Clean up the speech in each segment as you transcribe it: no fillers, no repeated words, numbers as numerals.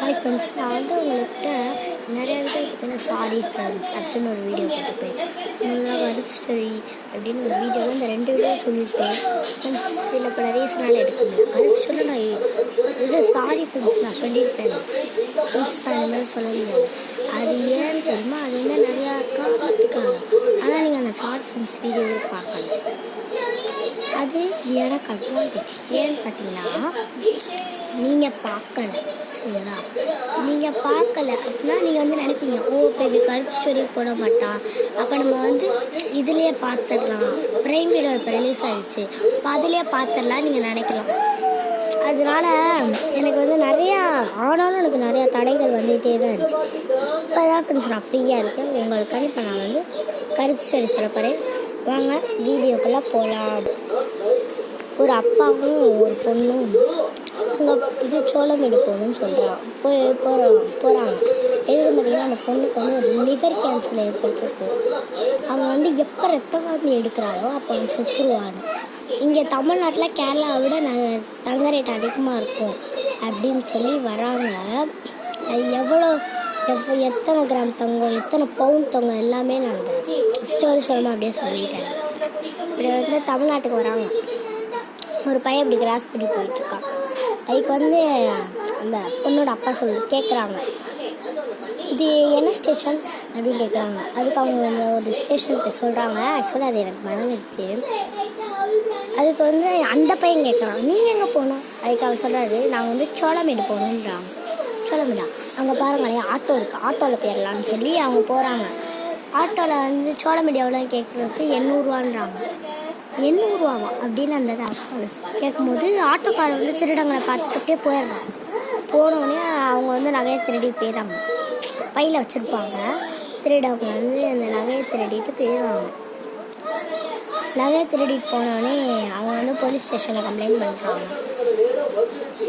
Hi friends, நான் உங்கள்கிட்ட நிறைய இடத்துல சாரி ஃப்ரெண்ட்ஸ் அப்படின்னு ஒரு வீடியோ போட்டுப்பேன். முன்னாள் கருப்ஸ்டரி அப்படின்னு ஒரு வீடியோ இந்த 2 வீடியோ சொல்லியிருப்பேன். சில பல ரீசனால் எடுக்க முடியும். கருப்ஸ்டரியில் நான் இது சாரி ஃப்ரெண்ட்ஸ் நான் சொல்லியிருப்பேன். ஃப்ரெண்ட்ஸ் நான் இந்த மாதிரி சொல்ல முடியாது. அது ஏன்னு தெரியுமா? அது நிறையா காரணத்துக்காக. ஆனால் நீங்கள் அந்த சாரி ஃப்ரெண்ட்ஸ் வீடியோவை பார்க்கலாம். அது எனக்கு அட்வான்டேஜ். ஏன்னு பார்த்தீங்கன்னா, நீங்கள் பார்க்கல, சரிங்களா? நீங்கள் பார்க்கல அப்படின்னா நீங்கள் நினைப்பீங்க, இப்போ இது கருப்ஸ்டரி போட மாட்டா, அப்போ நம்ம இதுலேயே பார்த்துடலாம், ப்ரைம் வீடியோ இப்போ ரிலீஸ் ஆகிடுச்சு, இப்போ அதிலே பார்த்துடலாம் நீங்கள் நினைக்கலாம். அதனால எனக்கு நிறையா ஆனாலும் எனக்கு நிறையா தடைகள் வந்துகிட்டே தான் இருந்துச்சு. இப்போ தான் ஃப்ரெண்ட்ஸ் நான் ஃப்ரீயாக இருக்கேன். உங்களுக்கு இப்போ நான் கருப்ஸ்டரி சொல்ல போகிறேன். வாங்க வீடியோக்குள்ளே போகலாம். ஒரு அப்பாவும் ஒரு பொண்ணும் அங்கே சோளமேடு போகணும்னு சொல்கிறான். போகிறாங்க. எதுக்கு பார்த்தீங்கன்னா, அந்த பொண்ணுக்கு ஒரு லிவர் கேன்சர் ஏற்பட்டுருக்கு. அவங்க எப்போ ரத்த வாந்தி எடுக்கிறாளோ அப்போ அவங்க செத்துருவாங்க. இங்கே தமிழ்நாட்டில் கேரளாவை விட தங்க ரேட் அதிகமாக இருக்கும் அப்படின்னு சொல்லி வராங்க. அது எத்தனை கிராம் தங்கம், எத்தனை பவுண்ட் தங்கம் எல்லாமே நான் அந்த ஸ்டோரி சொல்லணும் அப்படியே சொல்லிட்டேன். இப்படி தமிழ்நாட்டுக்கு வராங்க. ஒரு பையன் இப்படி கிராஸ் பண்ணி போயிட்டுருக்கான். அதுக்கு அந்த பொண்ணோட அப்பா கேட்குறாங்க, இது என்ன ஸ்டேஷன் அப்படின்னு கேட்குறாங்க. அதுக்கு அவங்க ஒரு ஸ்டேஷன் போய் சொல்கிறாங்க. ஆக்சுவலாக அது எனக்கு மறந்துடுச்சு. அதுக்கு அந்த பையன் கேட்குறான், நீங்கள் எங்கே போகணும்? அதுக்கு அவர் சொல்கிறாரு, நாங்கள் சோளமேடு போகணுன்றாங்க. சோளமேடா? அங்கே பாருங்களேன், ஆட்டோ இருக்குது, ஆட்டோவில் போயிடலான்னு சொல்லி அவங்க போகிறாங்க. ஆட்டோவில் சோளமேடு எவ்வளோ கேட்குறதுக்கு 800 ரூபான்றாங்க. 800 ரூபாவா அப்படின்னு அந்த கேட்கும்போது ஆட்டோக்காரர் திருடங்களை பார்த்துட்டு அப்படியே போயிடுறாங்க. போனோடனே அவங்க நகையை திருடி போயிடுறாங்க. பையில் வச்சுருப்பாங்க. திருடவங்க அந்த நகையை திருடிட்டு போயிடுவாங்க. நகையை திருடிட்டு போனோடனே அவங்க போலீஸ் ஸ்டேஷனில் கம்ப்ளைண்ட் பண்ணுறாங்க.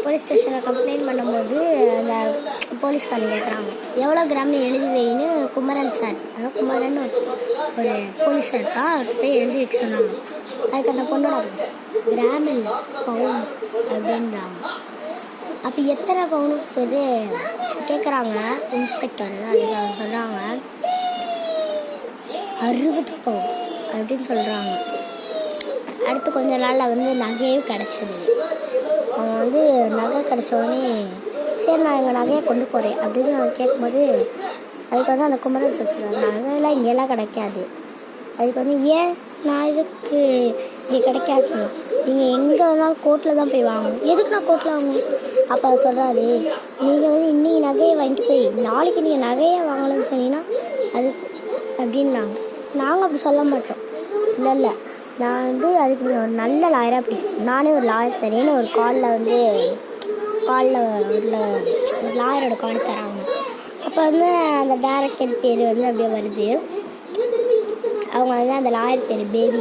போலீஸ் ஸ்டேஷனில் கம்ப்ளைண்ட் பண்ணும்போது அந்த போலீஸ்காரங்க கேட்குறாங்க, எவ்வளோ கிராம்னு எழுதி வைன்னு குமரன் சார், அதாவது குமரன் ஒரு போலீஸ் சார் தான் போய் எழுதி வைக்க சொன்னாங்க. அதுக்கு அந்த பொண்ணோட கிராம் இல்லை, பவுன் அப்படின்றாங்க. அப்போ எத்தனை பவுனுக்கு இது கேட்குறாங்க இன்ஸ்பெக்டர். அதுக்கு அவங்க சொல்கிறாங்க 60 பவுன் அப்படின்னு சொல்கிறாங்க. அடுத்து கொஞ்ச நாளில் நகையும் கிடச்சிது. அவங்க நகை கிடச்ச உடனே, சரி நான் எங்கள் நகையை கொண்டு போகிறேன் அப்படின்னு அவங்க கேட்கும்போது, அதுக்கு அந்த குமரன் சார் சொல்கிறாங்க, நகையெல்லாம் இங்கெல்லாம் கிடைக்காது. அதுக்கு ஏன் நான் இதுக்கு இங்கே கிடைக்காது, நீங்கள் எங்கே வேணாலும் கோர்ட்டில் தான் போய் வாங்கணும். எதுக்கு நான் கோர்ட்டில் வாங்கணும்? அப்போ சொல்கிறாரு, நீங்கள் இன்றைக்கி நகையை வாங்கிட்டு போய் நாளைக்கு நீங்கள் நகையை வாங்கணும்னு சொன்னீங்கன்னா அது அப்படின்னாங்க. நாங்கள் அப்படி சொல்ல மாட்டோம். இல்லை, நான் அதுக்கு நீங்கள் ஒரு நல்ல லாயராக பிடிக்கும், நானே ஒரு லாயர் தரேன்னு ஒரு காலில் ஒரு லாயரோட கால் தராங்க. அப்போ அந்த டேரக்டர் பேர் அப்படியே வருது. அவங்க அந்த லாயர் பேர் பேபி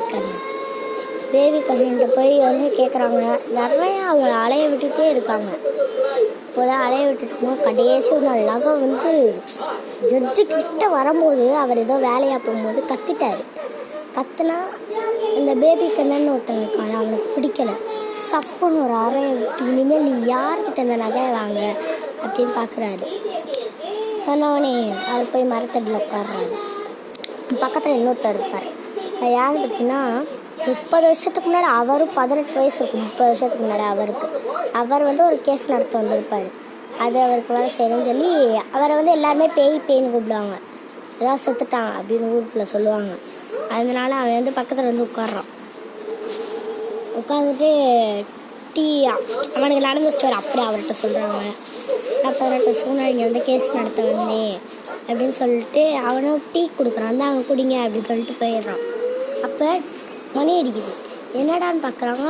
கண்ணன்ட்ட போய் கேட்குறாங்க. நிறையா அவங்க அலைய விட்டுட்டே இருக்காங்க. இப்போது அலைய விட்டுட்டு கடைசி ஒரு நாள் நகை ஜட்ஜு கிட்ட வரும்போது அவர் ஏதோ வேலையாக போகும்போது கத்துனா இந்த பேபி கண்ணன் ஒருத்தங்க இருக்காங்க, அவனுக்கு பிடிக்கலை. சப்புன்னு ஒரு அறையை விட்டு, இனிமேல் நீ யார்கிட்ட இந்த நகையை வாங்க அப்படின்னு பார்க்குறாரு. சொன்னவனே அவர் போய் மரத்தடியில் உட்காடுறாரு. பக்கத்தில் இன்னொருத்தர் இருப்பார். அது யார் பார்த்தீங்கன்னா, 30 வருஷத்துக்கு முன்னாடி அவரும் 18 வயசு இருக்கும். 30 வருஷத்துக்கு முன்னாடி அவர் ஒரு கேஸ் நடத்த வந்திருப்பார். அது அவருக்கு வேலை செய்யணும்னு சொல்லி அவரை எல்லாருமே பேய்னு கூப்பிடுவாங்க. ஏதாவது செத்துட்டாங்க அப்படின்னு ஊருக்குள்ளே சொல்லுவாங்க. அதனால அவன் பக்கத்தில் உட்காடுறான். உட்காந்துட்டு அவனுக்கு நடந்த ஸ்டோரி அப்படி அவர்கிட்ட சொல்கிறாங்க. நான் 18 வருஷம் முன்னாடி இங்கே கேஸ் நடத்த வந்தேன் அப்படின்னு சொல்லிட்டு அவனும் டீ கொடுக்குறான். அவன் குடிங்க அப்படின்னு சொல்லிட்டு போயிடுறான். அப்போ மணி அடிக்குது. என்னடான்னு பார்க்குறாங்க,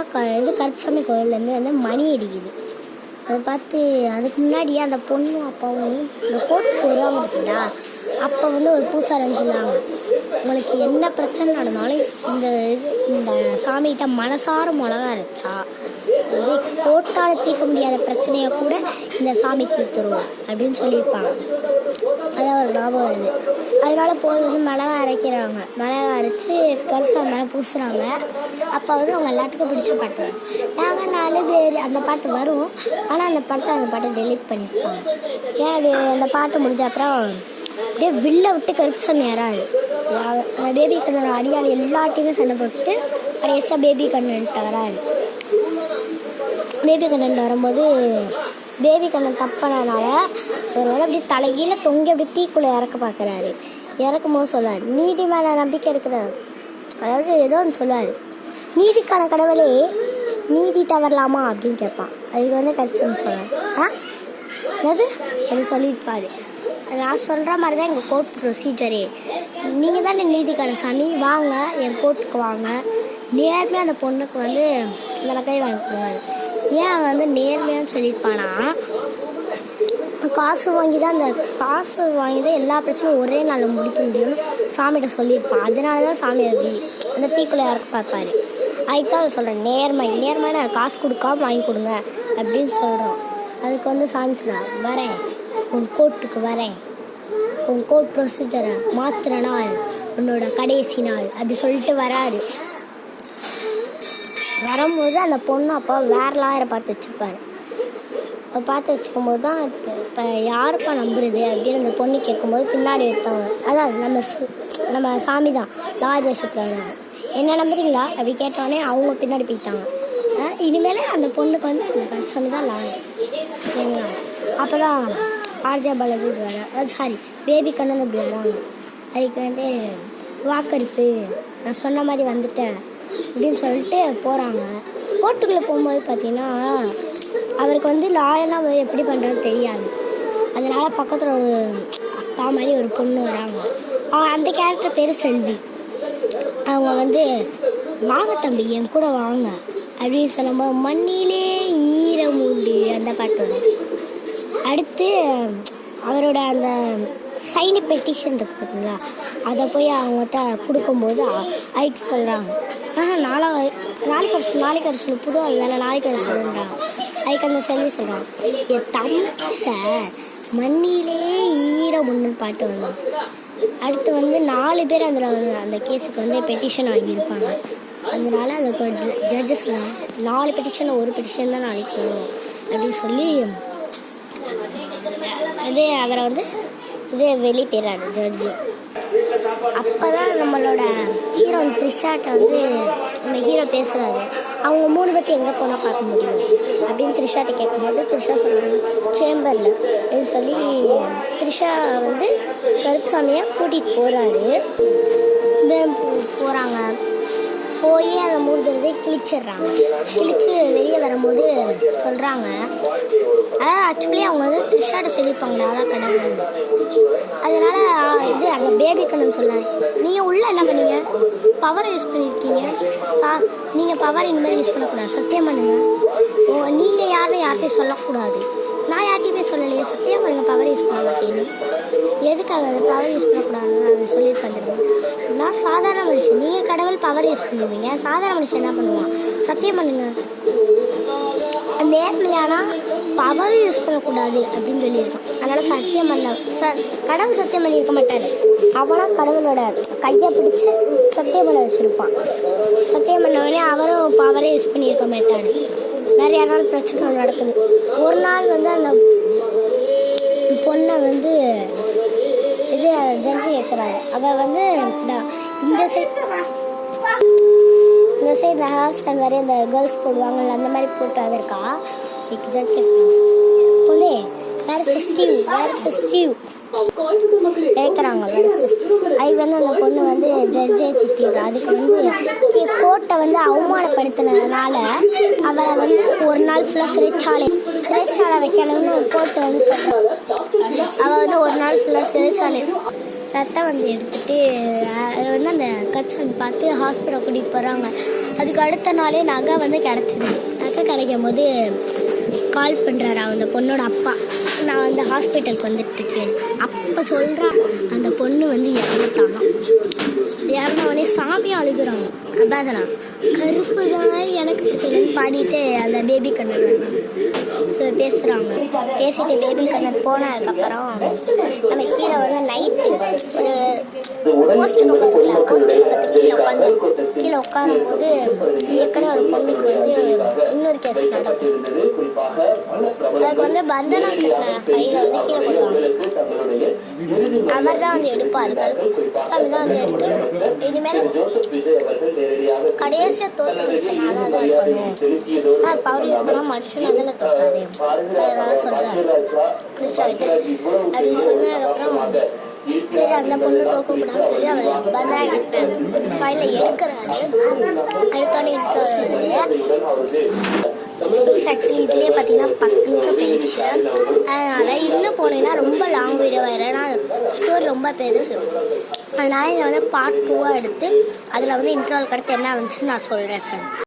கருப்புசாமி கோயிலேருந்து மணி அடிக்குது. அதை பார்த்து அதுக்கு முன்னாடியே அந்த பொண்ணும் அப்பாவும் இந்த கோர்ட்டுக்கு வருவாங்க பார்த்தீங்களா, அப்போ ஒரு பூசாரன்னு சொன்னாங்க, உங்களுக்கு என்ன பிரச்சனை நடந்தாலும் இந்த சாமிகிட்ட மனசார மிளகா அரைச்சா இது கோர்ட்டால் தீர்க்க முடியாத பிரச்சனையை கூட இந்த சாமி தீர்த்துருவோம் அப்படின்னு சொல்லியிருப்பாங்க. அதான் ஒரு ஞாபகம் வருது. அதனால போய் மிளகா அரைக்கிறாங்க. மிளகா அரைச்சி கருசாமி மேலே பூசுகிறாங்க. அப்போ அவங்க எல்லாத்துக்கும் பிடிச்சி காட்டுவாங்க. நாங்கள் அழுது அந்த பாட்டு வரும். ஆனால் அந்த பாட்டை டெலீட் பண்ணியிருப்பாங்க. ஏன் அது அந்த பாட்டு முடிஞ்ச அப்புறம் அப்படியே வில்ல விட்டு கருப்புசாமி யாராது பேபி கண்ணனோட அடியால் எல்லாத்தையுமே சண்டை போட்டு கடைசியாக பேபி கண்ணன்ட்ட வராது. பேபி கண்ணன் வரும்போது பேபி கண்ணன் தப்பானனால ஒரு வேளை அப்படியே தலைகீழ தொங்கி அப்படியே தீக்குள்ளே இறக்க பார்க்குறாரு. இறக்கும் போது சொல்லுவார், நீதி மேலே நம்பிக்கை இருக்கிறார். அதாவது ஏதோ ஒன்று சொல்லுவார், நீதிக்கான கடவுளே நீதி தவறலாமா அப்படின்னு கேட்பான். அதுக்கு வந்து கருத்துன்னு சொல்லுவார். அது அது சொல்லியிருப்பார். நான் சொல்கிற மாதிரி தான் எங்கள் கோர்ட் ப்ரொசீஜரே. நீங்கள் தானே நீதிக்கான சாமி, வாங்க என் கோர்ட்டுக்கு வாங்க. நேர்மையாக அந்த பொண்ணுக்கு வந்து இந்த நகையை வாங்கி கொடுவாரு. ஏன் அவன் வந்து நேர்மையான்னு சொல்லியிருப்பானா, காசு வாங்கி தான் எல்லா பிரச்சனையும் ஒரே நாளில் முடிக்க முடியும்னு சாமிகிட்ட சொல்லியிருப்பான். அதனால தான் சாமி அப்படி அந்த தீக்குள்ளே இறக்க பார்ப்பாரு. அதுக்கு தான் அதை சொல்கிறேன், நேர்மையான காசு கொடுக்காம வாங்கி கொடுங்க அப்படின்னு சொல்கிறோம். அதுக்கு வந்து சாமி சொல்கிறார், வரேன் உன் கோர்ட்டுக்கு வரேன், உன் கோர்ட் ப்ரொசீஜரை மாற்றுற நாள் உன்னோட கடைசி நாள் அப்படி சொல்லிட்டு வராரு. வரும்போது அந்த பொண்ணு அப்போ வேற லாயரை பார்த்து வச்சுருப்பாரு. அப்போ பார்த்து வச்சுக்கும்போது தான் இப்போ யாருப்பா நம்புறது அப்படின்னு அந்த பொண்ணு கேட்கும்போது பின்னாடி எடுத்தவங்க, அதான் நம்ம சாமி தான் லாயர் தேசத்தில் என்ன நம்புறீங்களா அப்படி கேட்டோடனே அவங்க பின்னாடி போயிட்டாங்க. இனிமேல் அந்த பொண்ணுக்கு வந்து அந்த கருப்புசாமி தான் லாயர். சரிங்களா? அப்போ தான் ஆர்ஜே பாலாஜி இப்படி வர பேபி கண்ணன் இப்படி வராங்க. அதுக்கு வந்து வாக்கரிப்பு நான் சொன்ன மாதிரி வந்துட்டேன் அப்படின்னு சொல்லிட்டு போகிறாங்க. கோர்ட்டுக்குள்ளே போகும்போது பார்த்தீங்கன்னா அவருக்கு வந்து லாயெல்லாம் எப்படி பண்ணுறது தெரியாது. அதனால் பக்கத்தில் ஒரு அக்கா மாதிரி ஒரு பொண்ணு வராங்க. அந்த கேரக்டர் பேர் செல்வி. அவங்க வந்து வாங்க தம்பி என் கூட வாங்க அப்படின்னு சொல்லும்போது மண்ணிலே ஈரம் உண்டு அந்த பாட்டு வரும். அடுத்து அவரோட அந்த சைனி பெட்டிஷன் இருக்குது பார்த்தீங்களா, அதை போய் அவங்ககிட்ட கொடுக்கும்போது அதுக்கு சொல்கிறாங்க, நாளைக்கு வர சொல்லு புது வேலை நாளைக்கு வர சொல்லுன்றாங்க. அதுக்கு அந்த செல்வி சொல்கிறாங்க, என் தம்பி சார் மண்ணிலே ஈரம் ஒன்றுன்னு பாட்டு வரும். அடுத்து வந்து 4 பேர் அதில் அந்த கேஸுக்கு வந்து பெட்டிஷன் வாங்கியிருப்பாங்க. அதனால அதுக்கு ஜட்ஜஸ் சொல்கிறாங்க, 4 பெட்டிஷன் ஒரு பெட்டிஷன் தான் நாளைக்கு வரும் அப்படின்னு சொல்லி அவரை வந்து வெளியே போயிடுறாரு ஜட்ஜு. அப்போ தான் நம்மளோட ஹீரோ த்ரிஷாட்ட வந்து நம்ம ஹீரோ பேசுகிறாரு, அவங்க 3 பேர்த்து எங்கே போனால் பார்க்க முடியும் அப்படின்னு த்ரிஷாட்ட கேட்கும்போது த்ரிஷா சொல்கிறாங்க சேம்பரில் அப்படின்னு சொல்லி த்ரிஷா வந்து கருப்புசாமியை கூட்டிகிட்டு போகிறாங்க. போய் அந்த 3 தடவை கிழிச்சு வெளியே வரும்போது சொல்கிறாங்க, அதாவது ஆக்சுவலி அவங்க வந்து த்ரிஷாட்ட சொல்லியிருப்பாங்களே அதான் கடவுள். அதனால் அந்த பேபி கண்ணன் சொன்னாங்க, நீங்கள் உள்ளே என்ன பண்ணீங்க, பவரை யூஸ் பண்ணியிருக்கீங்க, நீங்கள் பவர் இனிமேல் யூஸ் பண்ணக்கூடாது, சத்தியம் பண்ணுங்க. நீங்கள் யார்கிட்டையும் சொல்லக்கூடாது, நான் யார்கிட்டையுமே சொல்லலையே, சத்தியம் பண்ணுங்க பவர் யூஸ் பண்ண மாட்டேன்னு. எதுக்காக அது பவர் யூஸ் பண்ணக்கூடாதுன்னு அதை சொல்லியிருப்பாங்க. நான் சாதாரண மனுஷன், நீங்கள் கடவுள் பவர் யூஸ் பண்ணுவீங்க, சாதாரண மனுஷன் என்ன பண்ணுவான், சத்தியம் பண்ணுங்க. நேர்மையானா பவர் யூஸ் பண்ணக்கூடாது அப்படின்னு சொல்லியிருக்கான். அதனால் சத்தியம் பண்ண கடவுள் சத்தியம் பண்ணியிருக்க மாட்டார், அவனாக கடவுளோட கையை பிடிச்சி சத்தியம் பண்ண வச்சுருப்பான். சத்தியம் பண்ணவொடனே அவரும் பவரே யூஸ் பண்ணியிருக்க மாட்டார். நிறையா நாள் பிரச்சனை நடக்குது. ஒரு நாள் வந்து அந்த பொண்ணை வந்து ஜட்ஜி கேட்குறாரு, அவள் வந்து இந்த சைடு ஹாஸ்டன் வரைய இந்த கேர்ள்ஸ் போடுவாங்கள்ல அந்த மாதிரி போட்டு அது இருக்கா ஜட்ஜ் பொண்ணே கேட்குறாங்க. அது வந்து அந்த பொண்ணு வந்து ஜட்ஜை திட்டிடுறா. அதுக்கு வந்து கோர்ட்டை வந்து அவமானப்படுத்தினதுனால அவளை வந்து ஒரு நாள் ஃபுல்லாக சிறைச்சாலை வைக்கணும்னு கோர்ட்டை வந்து சொல்கிறாங்க. அவள் வந்து ஒரு நாள் ஃபுல்லாக சிறைச்சாலை ரத்தம் வந்து எடுத்துகிட்டு அதை வந்து அந்த கட்சன் பார்த்து ஹாஸ்பிட்டல் கூட்டிகிட்டு போகிறாங்க. அதுக்கு அடுத்த நாளே நகை வந்து கிடச்சிது. நகை கிடைக்கும் போது கால் பண்ணுறாரு அந்த பொண்ணோட அப்பா, நான் வந்து ஹாஸ்பிட்டலுக்கு வந்துட்டுருக்கேன். அப்போ சொல்கிறான் அந்த பொண்ணு வந்து இறந்தவொடனே சாமியை அழுகுறாங்க. அபாசனா கருப்பு தான் எனக்கு பிடிச்சதுன்னு பாடிட்டு அந்த பேபி கண்ணன் பேசுகிறாங்க. பேசிட்டு பேபி கண்ணன் போனதுக்கப்புறம் நம்ம கீழே வந்து நைட்டு ஒரு போஸ்ட் கம்பர் இல்லை போஸ்ட் கம்பத்துக்கு கீழே உட்காரும் போது ஏற்கனவே ஒரு பொண்ணுக்கு வந்து இன்னொரு கேஸ் நடக்கும். அதுக்கு வந்து பந்தனா கட்டின ஃபைலை வந்து கீழே போடுவாங்க. அவர் தான் வந்து எடுப்பார். அவர் தான் வந்து எடுத்து இனிமேல் கடைசியாக தோற்று நானாக தான் இருக்கணும். ஆனால் பவர் இருக்கணும் மனுஷன் வந்து தோற்றாரு அதனால சொல்கிறாரு அப்படின்னு சொன்னதுக்கப்புறம் சரி அந்த பொண்ணு தோக்கக்கூடாதுன்னு சொல்லி அவர் பந்தனா கட்டின ஃபைலை எடுக்கிறாரு. எடுத்தோடனே ஆக்சுவலி இதுலேயே பார்த்தீங்கன்னா 10 நிமிஷம் போயிடுச்சு. அதனால் இன்னும் போனேன்னா ரொம்ப லாங் வீடியோ ஆயிடும். ஏன்னா ஸ்டோரி ரொம்ப பெருசு. அதனால் இதில் வந்து பார்ட் 2 எடுத்து அதில் வந்து இன்ட்ரோலுக்கு அடுத்து என்ன வந்துச்சுன்னு நான் சொல்கிறேன் ஃப்ரெண்ட்ஸ்.